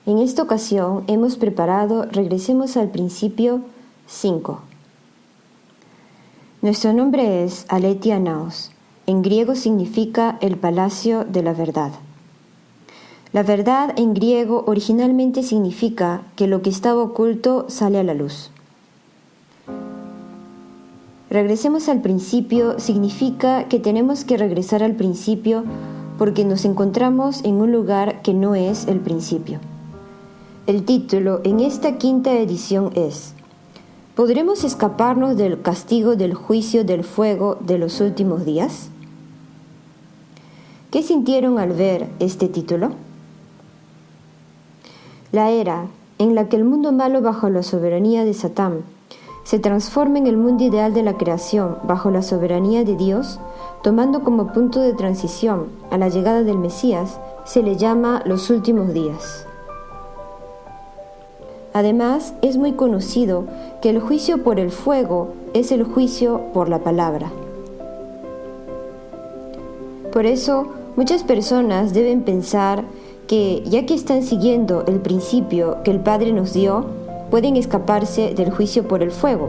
En esta ocasión hemos preparado Regresemos al Principio 5. Nuestro nombre es Aletheia Naos. En griego significa el palacio de la verdad. La verdad en griego originalmente significa que lo que estaba oculto sale a la luz. Regresemos al principio significa que tenemos que regresar al principio porque nos encontramos en un lugar que no es el principio. El título en esta quinta edición es ¿Podremos escaparnos del castigo del juicio del fuego de los últimos días? ¿Qué sintieron al ver este título? La era en la que el mundo malo bajo la soberanía de Satán se transforma en el mundo ideal de la creación bajo la soberanía de Dios, tomando como punto de transición a la llegada del Mesías, se le llama los últimos días. Además, es muy conocido que el juicio por el fuego es el juicio por la palabra. Por eso, muchas personas deben pensar que, ya que están siguiendo el principio que el Padre nos dio, pueden escaparse del juicio por el fuego,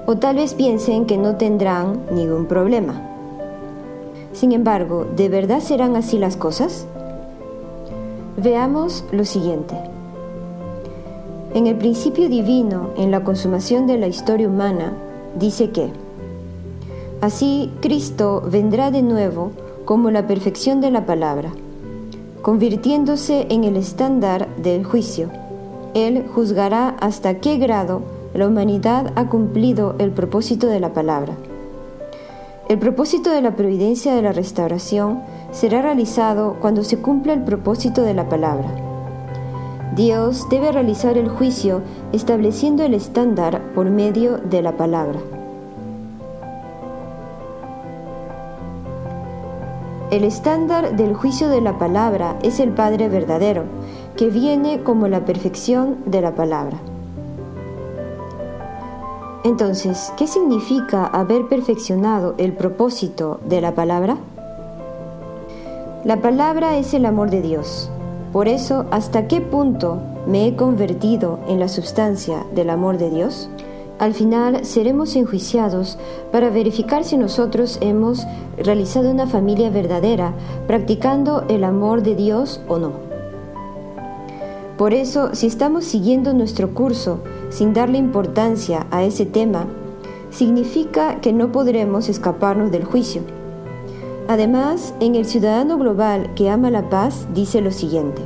o tal vez piensen que no tendrán ningún problema. Sin embargo, ¿de verdad serán así las cosas? Veamos lo siguiente. En el principio divino, en la consumación de la historia humana, dice que así Cristo vendrá de nuevo como la perfección de la palabra, convirtiéndose en el estándar del juicio. Él juzgará hasta qué grado la humanidad ha cumplido el propósito de la palabra. El propósito de la providencia de la restauración será realizado cuando se cumpla el propósito de la palabra. Dios debe realizar el juicio estableciendo el estándar por medio de la palabra. El estándar del juicio de la palabra es el Padre verdadero, que viene como la perfección de la palabra. Entonces, ¿qué significa haber perfeccionado el propósito de la palabra? La palabra es el amor de Dios. Por eso, ¿hasta qué punto me he convertido en la sustancia del amor de Dios? Al final seremos enjuiciados para verificar si nosotros hemos realizado una familia verdadera, practicando el amor de Dios o no. Por eso, si estamos siguiendo nuestro curso sin darle importancia a ese tema, significa que no podremos escaparnos del juicio. Además, en El Ciudadano Global que ama la paz dice lo siguiente: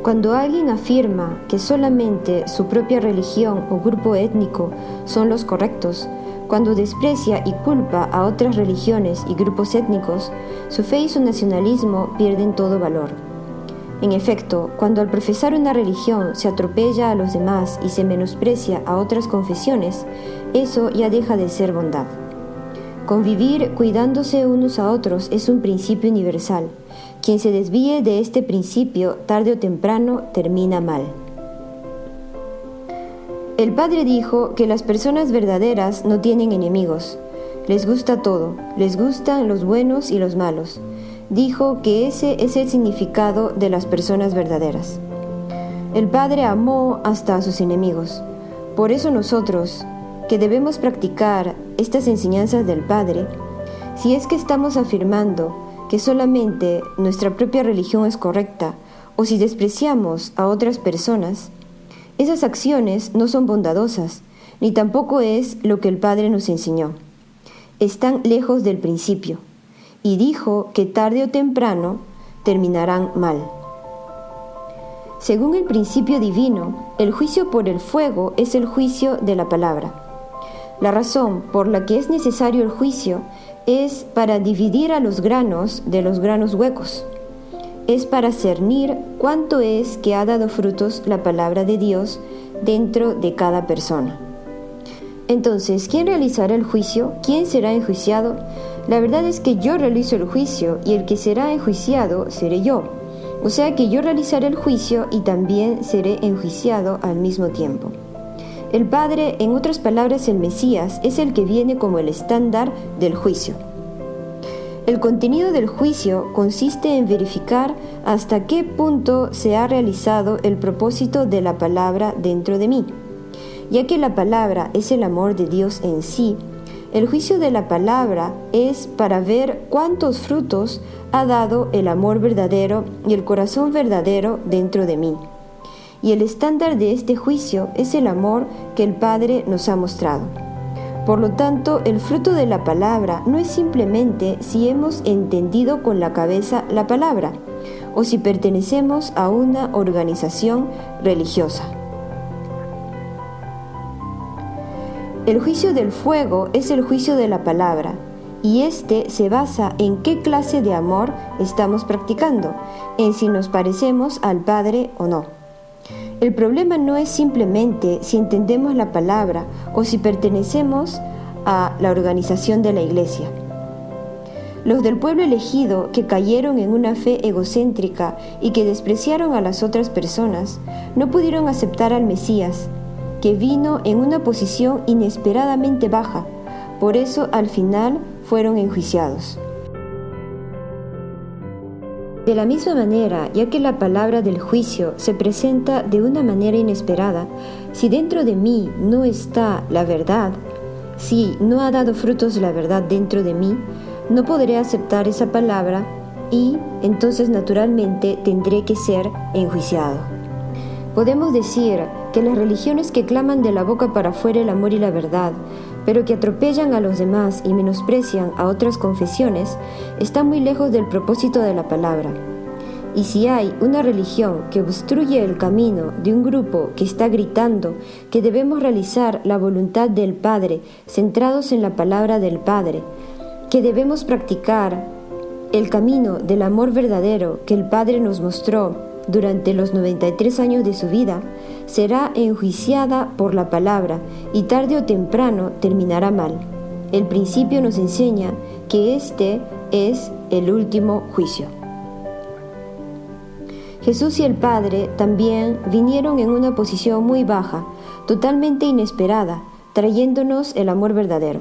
cuando alguien afirma que solamente su propia religión o grupo étnico son los correctos, cuando desprecia y culpa a otras religiones y grupos étnicos, su fe y su nacionalismo pierden todo valor. En efecto, cuando al profesar una religión se atropella a los demás y se menosprecia a otras confesiones, eso ya deja de ser bondad. Convivir cuidándose unos a otros es un principio universal. Quien se desvíe de este principio, tarde o temprano, termina mal. El Padre dijo que las personas verdaderas no tienen enemigos. Les gusta todo, les gustan los buenos y los malos. Dijo que ese es el significado de las personas verdaderas. El Padre amó hasta a sus enemigos. Por eso nosotros, que debemos practicar estas enseñanzas del Padre, si es que estamos afirmando que solamente nuestra propia religión es correcta, o si despreciamos a otras personas, esas acciones no son bondadosas, ni tampoco es lo que el Padre nos enseñó. Están lejos del principio, y dijo que tarde o temprano terminarán mal. Según el principio divino, el juicio por el fuego es el juicio de la palabra. La razón por la que es necesario el juicio es para dividir a los granos de los granos huecos. Es para cernir cuánto es que ha dado frutos la palabra de Dios dentro de cada persona. Entonces, ¿quién realizará el juicio? ¿Quién será enjuiciado? La verdad es que yo realizo el juicio y el que será enjuiciado seré yo. O sea que yo realizaré el juicio y también seré enjuiciado al mismo tiempo. El Padre, en otras palabras el Mesías, es el que viene como el estándar del juicio. El contenido del juicio consiste en verificar hasta qué punto se ha realizado el propósito de la palabra dentro de mí. Ya que la palabra es el amor de Dios en sí, el juicio de la palabra es para ver cuántos frutos ha dado el amor verdadero y el corazón verdadero dentro de mí. Y el estándar de este juicio es el amor que el Padre nos ha mostrado. Por lo tanto, el fruto de la palabra no es simplemente si hemos entendido con la cabeza la palabra o si pertenecemos a una organización religiosa. El juicio del fuego es el juicio de la palabra, y este se basa en qué clase de amor estamos practicando, en si nos parecemos al Padre o no. El problema no es simplemente si entendemos la palabra o si pertenecemos a la organización de la iglesia. Los del pueblo elegido que cayeron en una fe egocéntrica y que despreciaron a las otras personas, no pudieron aceptar al Mesías, que vino en una posición inesperadamente baja. Por eso al final fueron enjuiciados. De la misma manera, ya que la palabra del juicio se presenta de una manera inesperada, si dentro de mí no está la verdad, si no ha dado frutos la verdad dentro de mí, no podré aceptar esa palabra y entonces naturalmente tendré que ser enjuiciado. Podemos decir que las religiones que claman de la boca para afuera el amor y la verdad, pero que atropellan a los demás y menosprecian a otras confesiones, están muy lejos del propósito de la palabra. Y si hay una religión que obstruye el camino de un grupo que está gritando que debemos realizar la voluntad del Padre centrados en la palabra del Padre, que debemos practicar el camino del amor verdadero que el Padre nos mostró durante los 93 años de su vida, será enjuiciada por la palabra y tarde o temprano terminará mal. El principio nos enseña que este es el último juicio. Jesús y el Padre también vinieron en una posición muy baja, totalmente inesperada, trayéndonos el amor verdadero.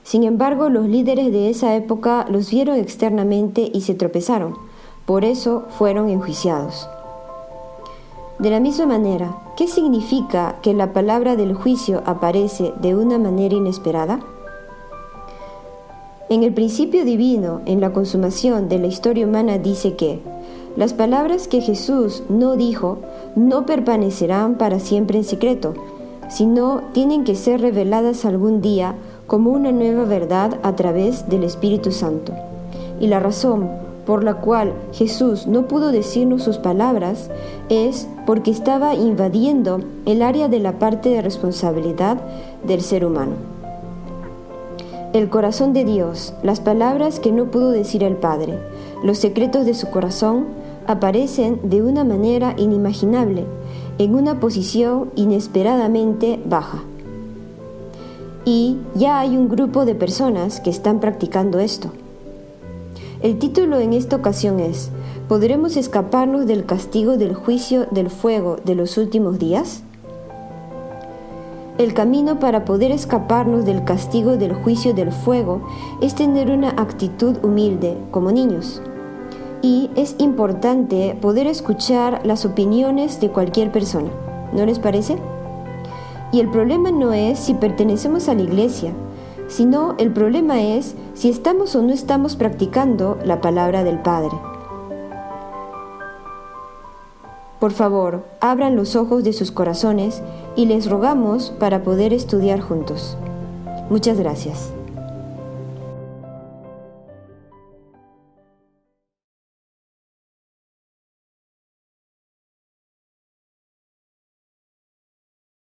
Sin embargo, los líderes de esa época los vieron externamente y se tropezaron. Por eso fueron enjuiciados. De la misma manera, ¿qué significa que la palabra del juicio aparece de una manera inesperada? En el principio divino, en la consumación de la historia humana, dice que las palabras que Jesús no dijo no permanecerán para siempre en secreto, sino tienen que ser reveladas algún día como una nueva verdad a través del Espíritu Santo. Y la razón por la cual Jesús no pudo decirnos sus palabras es porque estaba invadiendo el área de la parte de responsabilidad del ser humano. El corazón de Dios, las palabras que no pudo decir el Padre, los secretos de su corazón, aparecen de una manera inimaginable, en una posición inesperadamente baja. Y ya hay un grupo de personas que están practicando esto. El título en esta ocasión es ¿Podremos escaparnos del castigo del juicio del fuego de los últimos días? El camino para poder escaparnos del castigo del juicio del fuego es tener una actitud humilde, como niños. Y es importante poder escuchar las opiniones de cualquier persona, ¿no les parece? Y el problema no es si pertenecemos a la iglesia, sino el problema es si estamos o no estamos practicando la palabra del Padre. Por favor, abran los ojos de sus corazones y les rogamos para poder estudiar juntos. Muchas gracias.